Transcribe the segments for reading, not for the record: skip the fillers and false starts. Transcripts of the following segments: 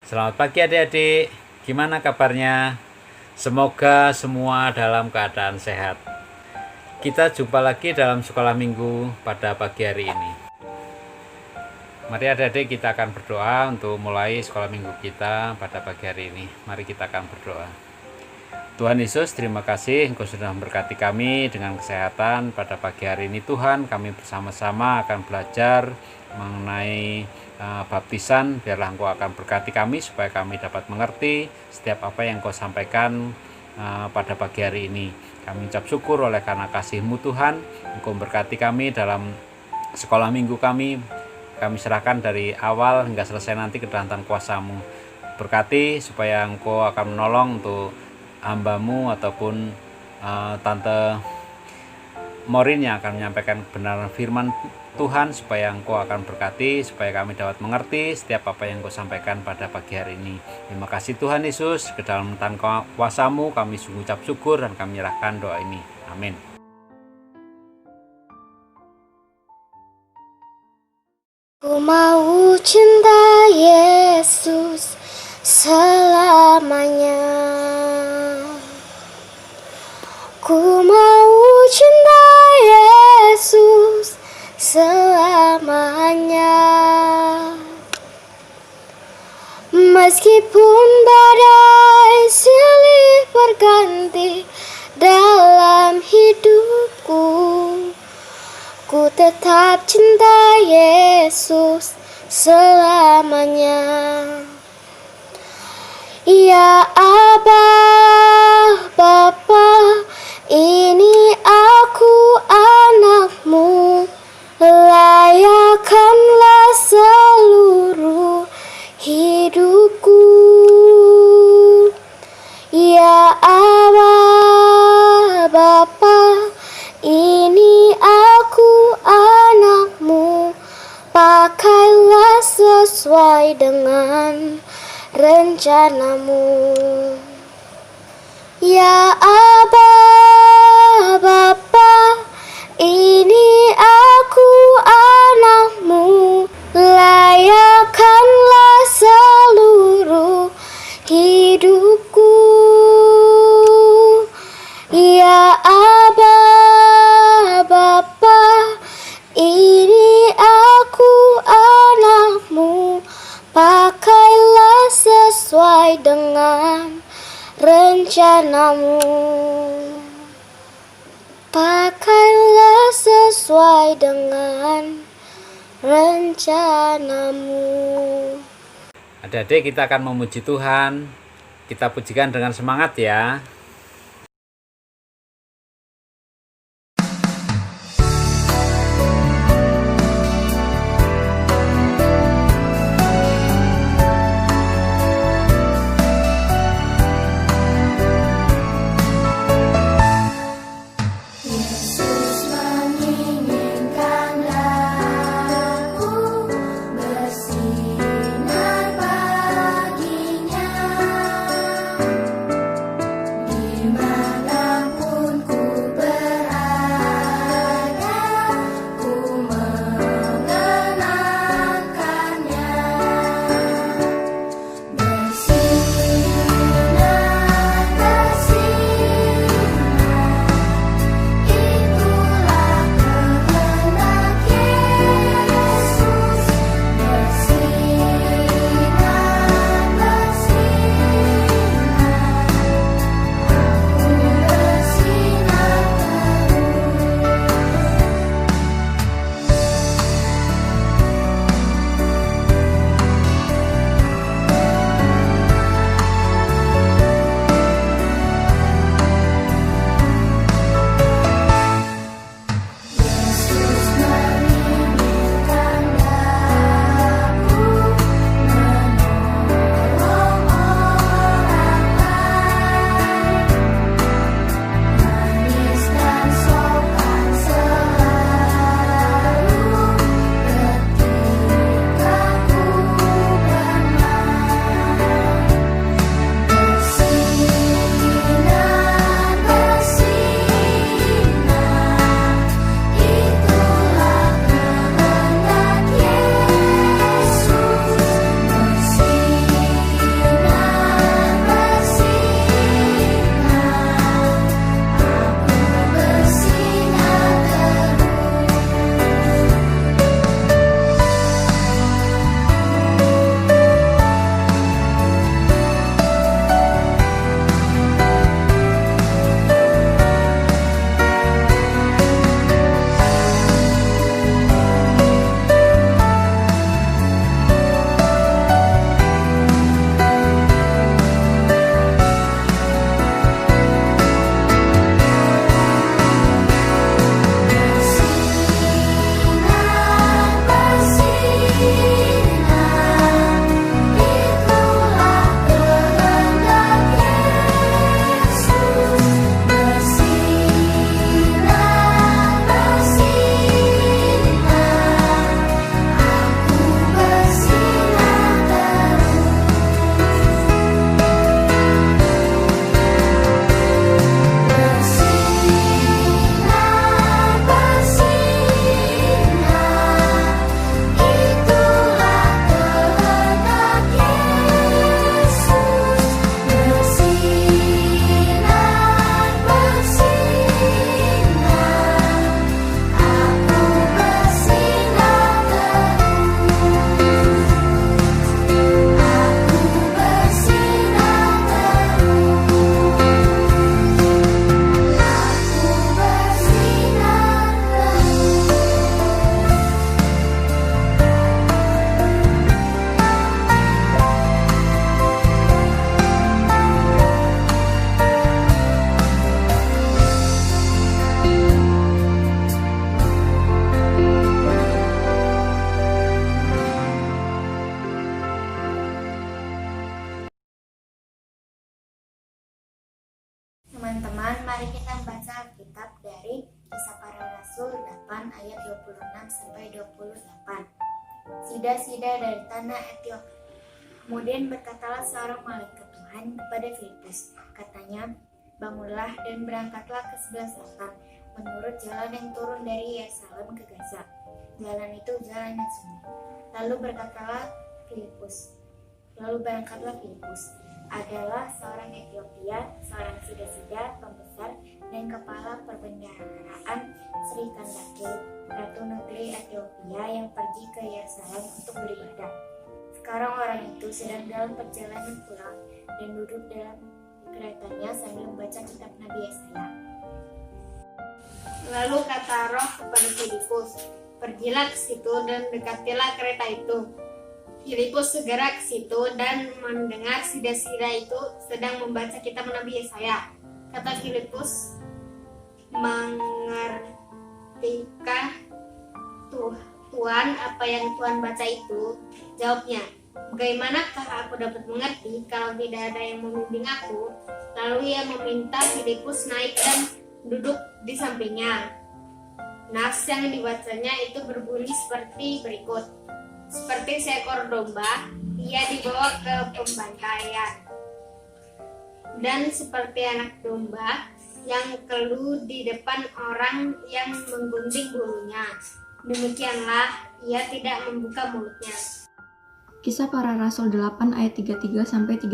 Selamat pagi adik-adik, gimana kabarnya? Semoga semua dalam keadaan sehat. Kita jumpa lagi dalam sekolah minggu pada pagi hari ini. Mari adik-adik kita akan berdoa untuk mulai sekolah minggu kita pada pagi hari ini. Mari kita akan berdoa. Tuhan Yesus, terima kasih Engkau sudah memberkati kami dengan kesehatan pada pagi hari ini. Tuhan, kami bersama-sama akan belajar mengenai baptisan. Biarlah Engkau akan berkati kami supaya kami dapat mengerti setiap apa yang Engkau sampaikan pada pagi hari ini. Kami ucap syukur oleh karena kasih-Mu Tuhan. Engkau memberkati kami dalam sekolah minggu kami. Kami serahkan dari awal hingga selesai nanti ke dalam kuasa-Mu. Berkati supaya Engkau akan menolong untuk hamba-Mu ataupun Tante Morin yang akan menyampaikan kebenaran firman Tuhan, supaya Engkau akan berkati, supaya kami dapat mengerti setiap apa yang Engkau sampaikan pada pagi hari ini. Terima kasih Tuhan Yesus, ke dalam tangan kuasa-Mu kami sungguh ucap syukur dan kami menyerahkan doa ini. Amin. Ku mau cinta Yesus selamanya. Ku mau cinta Yesus selamanya. Meskipun badai silih berganti dalam hidupku, ku tetap cinta Yesus selamanya. Ya Aba, Bapa, ini aku anak-Mu, layakkanlah seluruh hidupku. Ya Aba, Bapa, ini aku anak-Mu, pakailah sesuai dengan rencana-Mu. Ya Aba, Bapa, ini aku anak-Mu, layakkanlah seluruh hidupku. Ya Aba, Bapa, ini aku anak-Mu, pakailah sesuai dengan rencana-Mu. Pakailah sesuai dengan rencana-Mu. Adik-adik, kita akan memuji Tuhan. Kita pujikan dengan semangat ya. Bersinar baginya. Teman-teman, mari kita membaca Alkitab dari Kisah Para Rasul 8 ayat 26 sampai 28. Sida-sida dari tanah Ethiopia. Kemudian berkatalah seorang malaikat Tuhan kepada Filipus. Katanya, bangunlah dan berangkatlah ke sebelah selatan, menurut jalan yang turun dari Yerusalem ke Gaza. Jalan itu jalan yang sunyi. Lalu berangkatlah Filipus. Adalah seorang Ethiopia, seorang sida-sida, pembesar, dan kepala perbendaharaan Sri Kandake, Ratu Negeri Ethiopia yang pergi ke Yerusalem untuk beribadah. Sekarang orang itu sedang dalam perjalanan pulang dan duduk dalam keretanya sambil membaca kitab Nabi Yesaya. Lalu kata Roh kepada Filipus, pergilah ke situ dan dekatilah kereta itu. Filipus segera ke situ dan mendengar sida-sida itu sedang membaca kitab Nabi Yesaya. Kata Filipus, mengertikah Tuhan apa yang Tuhan baca itu? Jawabnya, bagaimanakah aku dapat mengerti kalau tidak ada yang membimbing aku? Lalu ia meminta Filipus naik dan duduk di sampingnya. Nas yang dibacanya itu berbunyi seperti berikut. Seperti seekor domba, ia dibawa ke pembantaian. Dan seperti anak domba yang keluh di depan orang yang menggunting bulunya, demikianlah ia tidak membuka mulutnya. Kisah Para Rasul 8 ayat 33-36.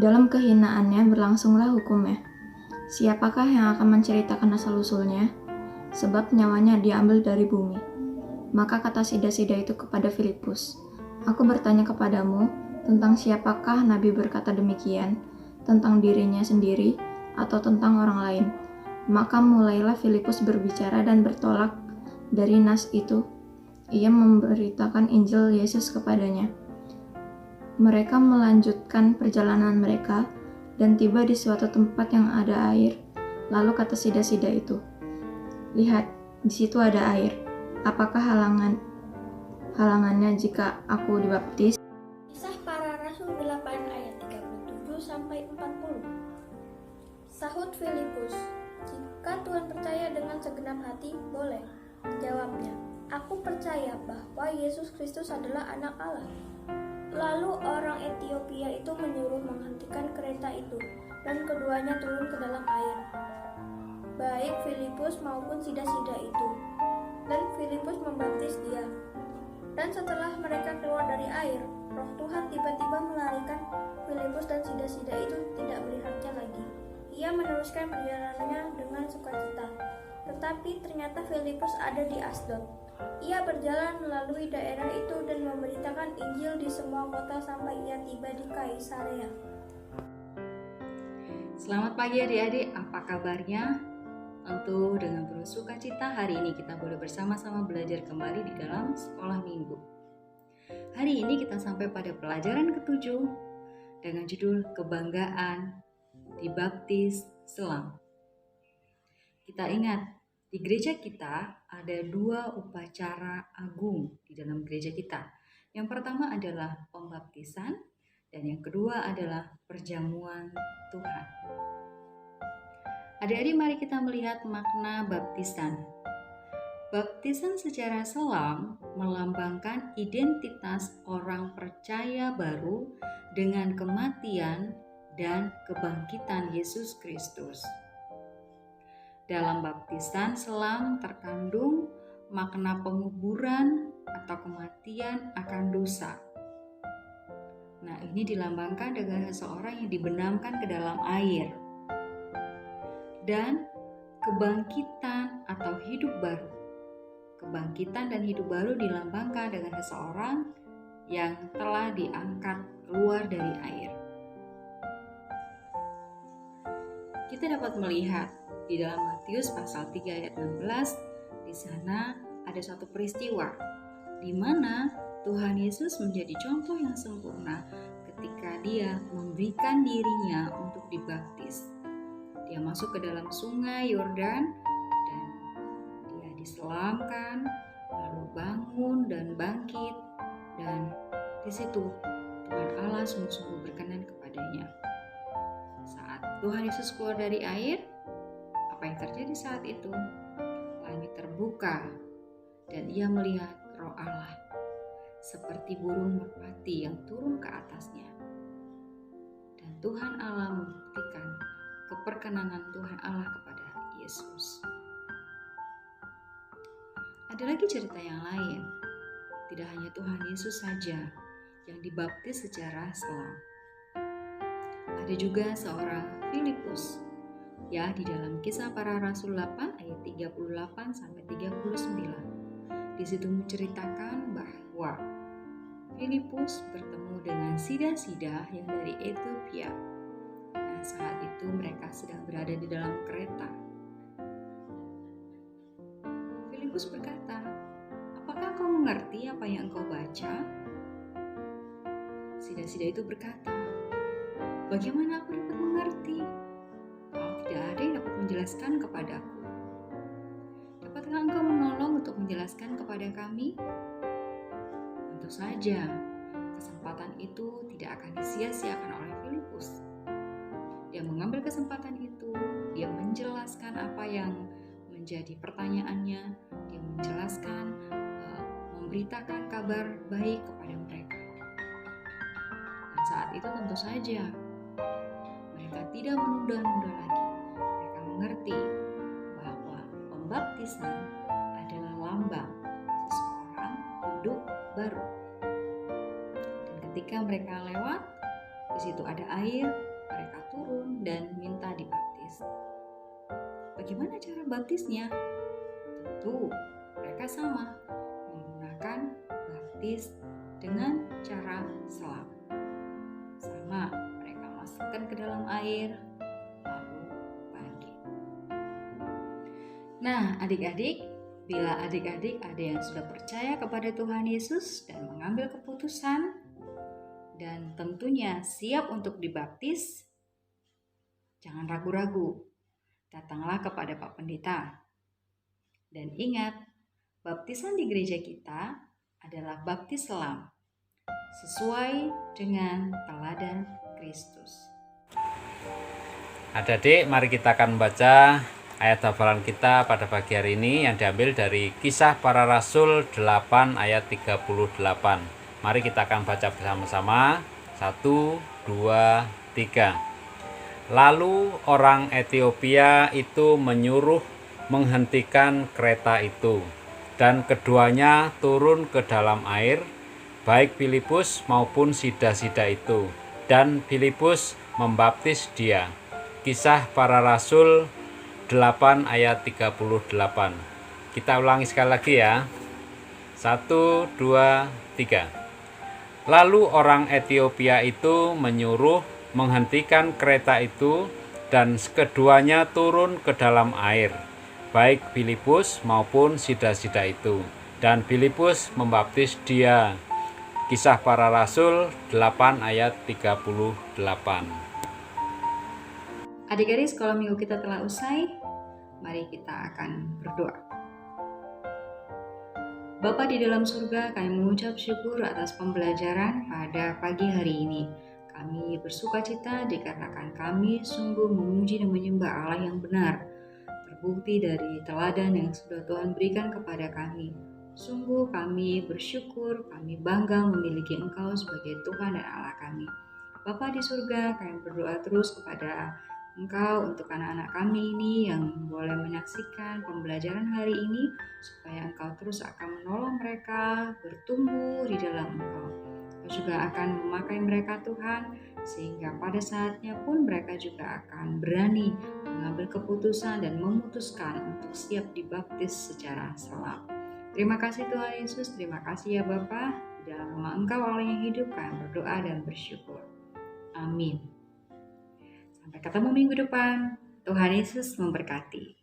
Dalam kehinaannya berlangsunglah hukumnya. Siapakah yang akan menceritakan asal-usulnya? Sebab nyawanya diambil dari bumi. Maka kata sida-sida itu kepada Filipus, aku bertanya kepadamu, tentang siapakah Nabi berkata demikian, tentang dirinya sendiri atau tentang orang lain? Maka mulailah Filipus berbicara dan bertolak dari nas itu. Ia memberitakan Injil Yesus kepadanya. Mereka melanjutkan perjalanan mereka dan tiba di suatu tempat yang ada air. Lalu kata sida-sida itu, lihat, di situ ada air. Apakah halangannya jika aku dibaptis? Kisah Para Rasul 8 ayat 37 sampai 40. Sahut Filipus, jika Tuhan percaya dengan segenap hati, boleh. Jawabnya, aku percaya bahwa Yesus Kristus adalah anak Allah. Lalu orang Ethiopia itu menyuruh menghentikan kereta itu, dan keduanya turun ke dalam air, baik Filipus maupun sida-sida itu. Dan Filipus membaptis dia. Dan setelah mereka keluar dari air, Roh Tuhan tiba-tiba melarikan Filipus dan sida-sida itu tidak melihatnya lagi. Ia meneruskan perjalanannya dengan sukacita. Tetapi ternyata Filipus ada di Asdod. Ia berjalan melalui daerah itu dan memberitakan Injil di semua kota sampai ia tiba di Kaisarea. Selamat pagi adik-adik, apa kabarnya? Tentu dengan penuh sukacita hari ini kita boleh bersama-sama belajar kembali di dalam sekolah minggu. Hari ini kita sampai pada pelajaran ke-7 dengan judul Kebanggaan Dibaptis Selam. Kita ingat, di gereja kita ada 2 upacara agung di dalam gereja kita. Yang pertama adalah pembaptisan dan yang kedua adalah perjamuan Tuhan. Adik-adik, mari kita melihat makna baptisan. Baptisan secara selam melambangkan identitas orang percaya baru dengan kematian dan kebangkitan Yesus Kristus. Dalam baptisan selam terkandung makna penguburan atau kematian akan dosa. Nah, ini dilambangkan dengan seseorang yang dibenamkan ke dalam air. Dan kebangkitan atau hidup baru. Kebangkitan dan hidup baru dilambangkan dengan seseorang yang telah diangkat keluar dari air. Kita dapat melihat di dalam Matius pasal 3 ayat 16, di sana ada satu peristiwa di mana Tuhan Yesus menjadi contoh yang sempurna ketika dia memberikan dirinya untuk dibaptis. Dia masuk ke dalam sungai Yordan dan dia diselamkan, lalu bangun dan bangkit, dan di situ Tuhan Allah sungguh-sungguh berkenan kepadanya. Saat Tuhan Yesus keluar dari air, apa yang terjadi saat itu? Langit terbuka dan ia melihat Roh Allah seperti burung merpati yang turun ke atasnya. Dan Tuhan Allah membuktikan keperkenanan Tuhan Allah kepada Yesus. Ada lagi cerita yang lain. Tidak hanya Tuhan Yesus saja yang dibaptis secara selam. Ada juga seorang Filipus, ya, di dalam Kisah Para Rasul 8 ayat 38 sampai 39. Di situ menceritakan bahwa Filipus bertemu dengan Sida-Sida yang dari Ethiopia. Nah, saat itu mereka sedang berada di dalam kereta. Filipus berkata, "Apakah kau mengerti apa yang engkau baca?" Sida-Sida itu berkata, "Bagaimana aku dapat mengerti? Kalau tidak ada yang dapat menjelaskan kepadaku. Dapatkah engkau menolong untuk menjelaskan kepada kami?" Tentu saja, kesempatan itu tidak akan disia-siakan oleh Filipus. Dia mengambil kesempatan itu, dia menjelaskan apa yang menjadi pertanyaannya, dia menjelaskan, memberitakan kabar baik kepada mereka. Dan saat itu tentu saja mereka tidak menunda-nunda lagi. Mereka mengerti bahwa pembaptisan adalah lambang seseorang hidup baru. Dan ketika mereka lewat, di situ ada air, mereka turun dan minta dibaptis. Bagaimana cara baptisnya? Tentu mereka sama, menggunakan baptis dengan cara selam. Sama, mereka masukkan ke dalam air, lalu bangkit. Nah, adik-adik, bila adik-adik ada yang sudah percaya kepada Tuhan Yesus dan mengambil keputusan, dan tentunya siap untuk dibaptis, jangan ragu-ragu. Datanglah kepada Pak Pendeta. Dan ingat, baptisan di gereja kita adalah baptis selam, sesuai dengan teladan Kristus. Adik-adik, mari kita akan membaca ayat hafalan kita pada pagi hari ini yang diambil dari Kisah Para Rasul 8 ayat 38. Mari kita akan baca bersama-sama. 1, 2, 3. Lalu orang Ethiopia itu menyuruh menghentikan kereta itu, dan keduanya turun ke dalam air, baik Filipus maupun Sida-Sida itu, dan Filipus membaptis dia. Kisah Para Rasul 8 ayat 38. Kita ulangi sekali lagi ya. 1, 2, 3. Lalu orang Ethiopia itu menyuruh menghentikan kereta itu, dan keduanya turun ke dalam air, baik Filipus maupun Sida-Sida itu, dan Filipus membaptis dia. Kisah Para Rasul 8 ayat 38. Adik-adik, sekolah minggu kita telah usai. Mari kita akan berdoa. Bapa di dalam surga, kami mengucap syukur atas pembelajaran pada pagi hari ini. Kami bersuka cita dikarenakan kami sungguh memuji dan menyembah Allah yang benar, terbukti dari teladan yang sudah Tuhan berikan kepada kami. Sungguh kami bersyukur, kami bangga memiliki Engkau sebagai Tuhan dan Allah kami. Bapa di surga, kami berdoa terus kepada Engkau untuk anak-anak kami ini yang boleh menyaksikan pembelajaran hari ini, supaya Engkau terus akan menolong mereka bertumbuh di dalam Engkau. Engkau juga akan memakai mereka Tuhan, sehingga pada saatnya pun mereka juga akan berani mengambil keputusan dan memutuskan untuk siap dibaptis secara selam. Terima kasih Tuhan Yesus, terima kasih ya Bapa. Di dalam nama Engkau Allah yang hidup, kami berdoa dan bersyukur. Amin. Sampai ketemu minggu depan. Tuhan Yesus memberkati.